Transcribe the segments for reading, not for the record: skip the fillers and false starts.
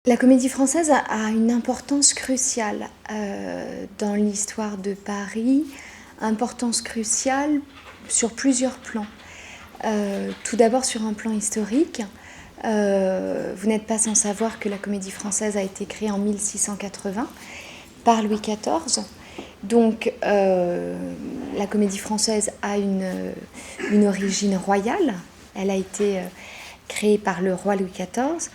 La Comédie Française a une importance cruciale dans l'histoire de Paris, importance cruciale sur plusieurs plans. Tout d'abord sur un plan historique, vous n'êtes pas sans savoir que la Comédie Française a été créée en 1680 par Louis XIV. Donc la Comédie Française a une origine royale, elle a été créée par le roi Louis XIV.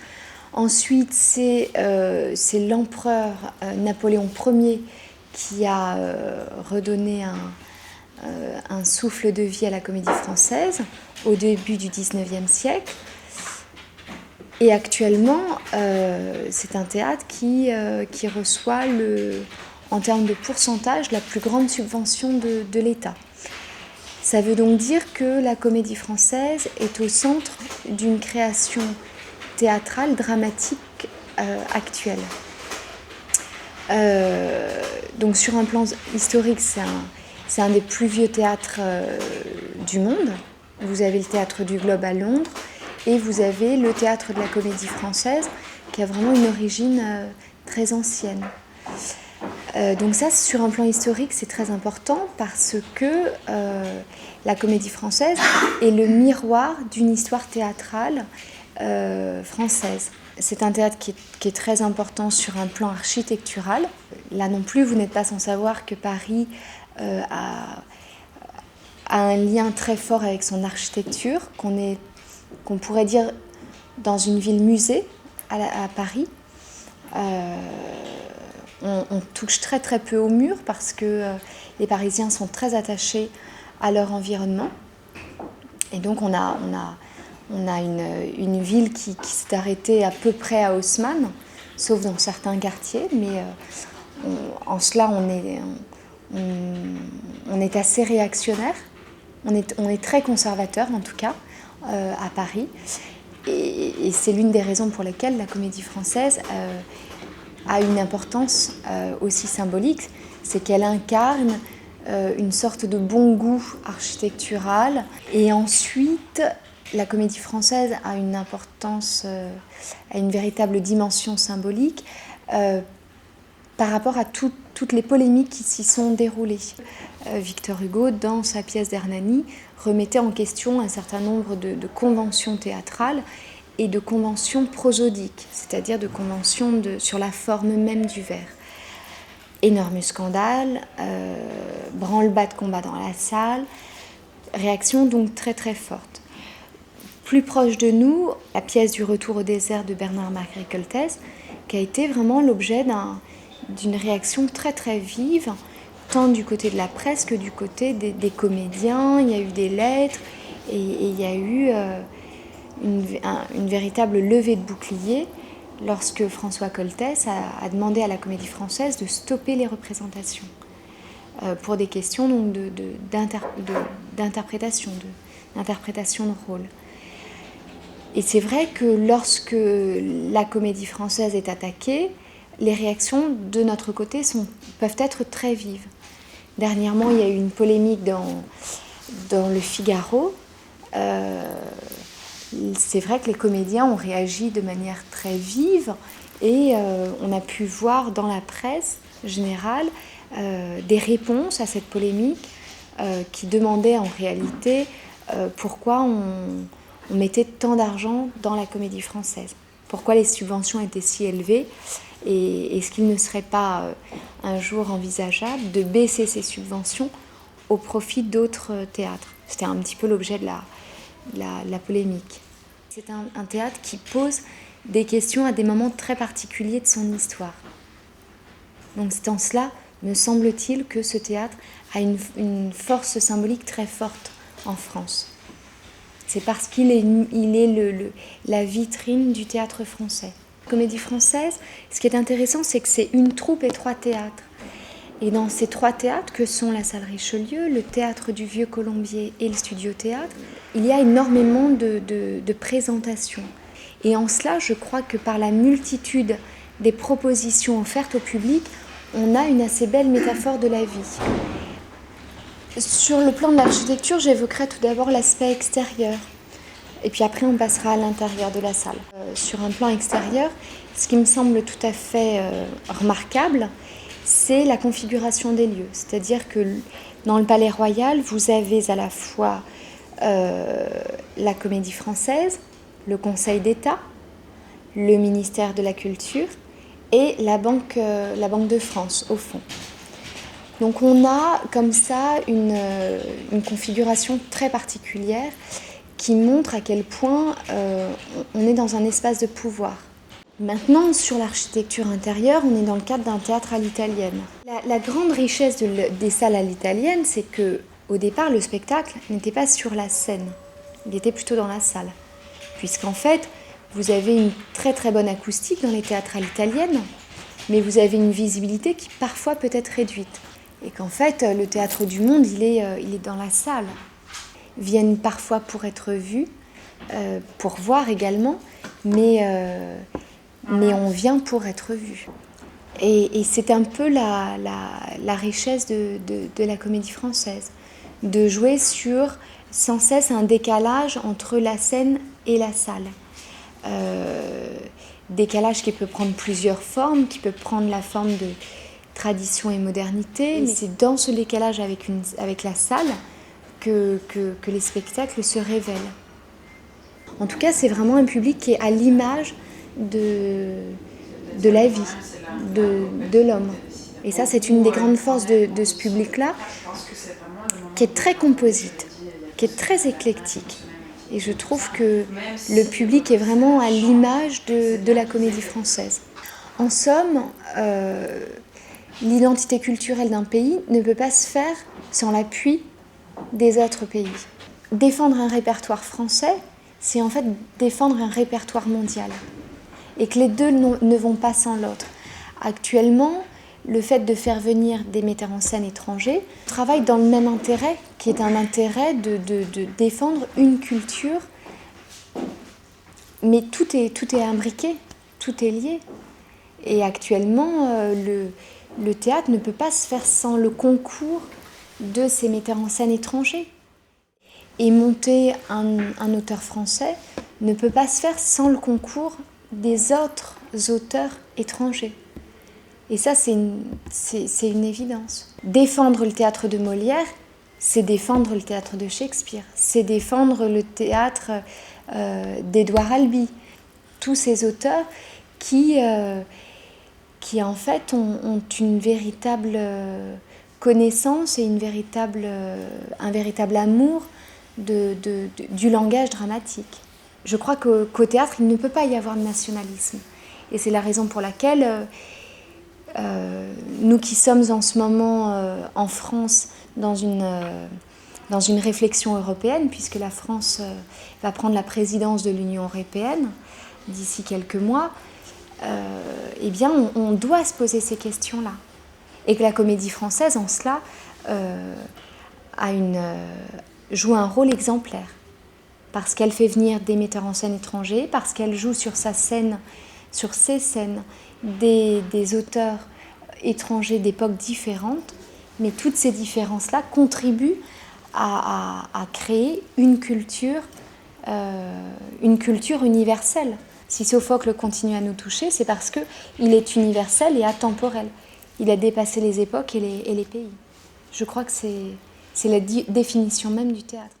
Ensuite, c'est l'empereur Napoléon Ier qui a redonné un souffle de vie à la Comédie Française au début du XIXe siècle. Et actuellement, c'est un théâtre qui reçoit, en termes de pourcentage, la plus grande subvention de l'État. Ça veut donc dire que la Comédie Française est au centre d'une création théâtrale, dramatique actuelle. Donc sur un plan historique, c'est un des plus vieux théâtres du monde. Vous avez le Théâtre du Globe à Londres et vous avez le Théâtre de la Comédie Française qui a vraiment une origine très ancienne. Donc ça, sur un plan historique, c'est très important parce que la Comédie Française est le miroir d'une histoire théâtrale française. C'est un théâtre qui est très important sur un plan architectural. Là non plus, vous n'êtes pas sans savoir que Paris a un lien très fort avec son architecture, qu'on pourrait dire dans une ville musée à Paris. On touche très très peu au mur parce que les Parisiens sont très attachés à leur environnement. Et donc on a une ville qui s'est arrêtée à peu près à Haussmann, sauf dans certains quartiers, mais en cela on est assez réactionnaire, on est très conservateur en tout cas à Paris, et c'est l'une des raisons pour lesquelles la Comédie Française a une importance aussi symbolique, c'est qu'elle incarne une sorte de bon goût architectural, et ensuite la Comédie Française a une importance, a une véritable dimension symbolique par rapport à toutes les polémiques qui s'y sont déroulées. Victor Hugo, dans sa pièce d'Hernani, remettait en question un certain nombre de conventions théâtrales et de conventions prosodiques, c'est-à-dire de conventions sur la forme même du vers. Énorme scandale, branle-bas de combat dans la salle, réaction donc très très forte. Plus proche de nous, la pièce du Retour au désert de Bernard-Marie Coltès, qui a été vraiment l'objet d'une réaction très très vive, tant du côté de la presse que du côté des comédiens. Il y a eu des lettres et il y a eu une véritable levée de bouclier lorsque François Coltès a demandé à la Comédie Française de stopper les représentations pour des questions donc d'interprétation de rôle. Et c'est vrai que lorsque la Comédie Française est attaquée, les réactions de notre côté peuvent être très vives. Dernièrement, il y a eu une polémique dans Le Figaro. C'est vrai que les comédiens ont réagi de manière très vive et on a pu voir dans la presse générale des réponses à cette polémique qui demandaient en réalité pourquoi on mettait tant d'argent dans la Comédie Française, pourquoi les subventions étaient si élevées, et est-ce qu'il ne serait pas un jour envisageable de baisser ces subventions au profit d'autres théâtres. C'était un petit peu l'objet de la polémique. C'est un théâtre qui pose des questions à des moments très particuliers de son histoire. Donc c'est en cela, me semble-t-il, que ce théâtre a une force symbolique très forte en France. C'est parce qu'il est la vitrine du théâtre français. La Comédie Française, ce qui est intéressant, c'est que c'est une troupe et 3 théâtres. Et dans ces 3 théâtres, que sont la Salle Richelieu, le Théâtre du Vieux Colombier et le Studio Théâtre, il y a énormément de présentations. Et en cela, je crois que par la multitude des propositions offertes au public, on a une assez belle métaphore de la vie. Sur le plan de l'architecture, j'évoquerai tout d'abord l'aspect extérieur. et puis après on passera à l'intérieur de la salle. Sur un plan extérieur, ce qui me semble tout à fait remarquable, c'est la configuration des lieux. C'est-à-dire que dans le Palais Royal, vous avez à la fois la Comédie Française, le Conseil d'État, le ministère de la Culture et la Banque de France, au fond. Donc on a comme ça une configuration très particulière qui montre à quel point on est dans un espace de pouvoir. Maintenant, sur l'architecture intérieure, on est dans le cadre d'un théâtre à l'italienne. La grande richesse des salles à l'italienne, c'est qu'au départ, le spectacle n'était pas sur la scène, il était plutôt dans la salle. Puisqu'en fait, vous avez une très très bonne acoustique dans les théâtres à l'italienne, mais vous avez une visibilité qui parfois peut être réduite. Et qu'en fait, le théâtre du monde, il est dans la salle. Ils viennent parfois pour être vus, pour voir également, mais on vient pour être vu. Et c'est un peu la richesse de la Comédie Française, de jouer sur sans cesse un décalage entre la scène et la salle. Décalage qui peut prendre plusieurs formes, qui peut prendre la forme de tradition et modernité, mais c'est dans ce décalage avec la salle que les spectacles se révèlent. En tout cas, c'est vraiment un public qui est à l'image de la vie, de l'homme. Et ça, c'est une des grandes forces de ce public-là, qui est très composite, qui est très éclectique. Et je trouve que le public est vraiment à l'image de la Comédie Française. En somme, l'identité culturelle d'un pays ne peut pas se faire sans l'appui des autres pays. Défendre un répertoire français, c'est en fait défendre un répertoire mondial. Et que les deux ne vont pas sans l'autre. Actuellement, le fait de faire venir des metteurs en scène étrangers travaille dans le même intérêt, qui est un intérêt de défendre une culture. Mais tout est imbriqué, tout est lié. Et actuellement, le théâtre ne peut pas se faire sans le concours de ces metteurs en scène étrangers. Et monter un auteur français ne peut pas se faire sans le concours des autres auteurs étrangers. Et ça, c'est une évidence. Défendre le théâtre de Molière, c'est défendre le théâtre de Shakespeare, c'est défendre le théâtre d'Édouard Albee. Tous ces auteurs qui en fait ont une véritable connaissance et un véritable amour du langage dramatique. Je crois qu'au théâtre, il ne peut pas y avoir de nationalisme. Et c'est la raison pour laquelle nous qui sommes en ce moment en France dans une réflexion européenne, puisque la France va prendre la présidence de l'Union européenne d'ici quelques mois, eh bien on doit se poser ces questions-là. Et que la Comédie Française, en cela, joue un rôle exemplaire. Parce qu'elle fait venir des metteurs en scène étrangers, parce qu'elle joue sur ses scènes, des auteurs étrangers d'époques différentes, mais toutes ces différences-là contribuent à créer une culture universelle. Si Sophocle continue à nous toucher, c'est parce qu'il est universel et atemporel. Il a dépassé les époques et les pays. Je crois que c'est la définition même du théâtre.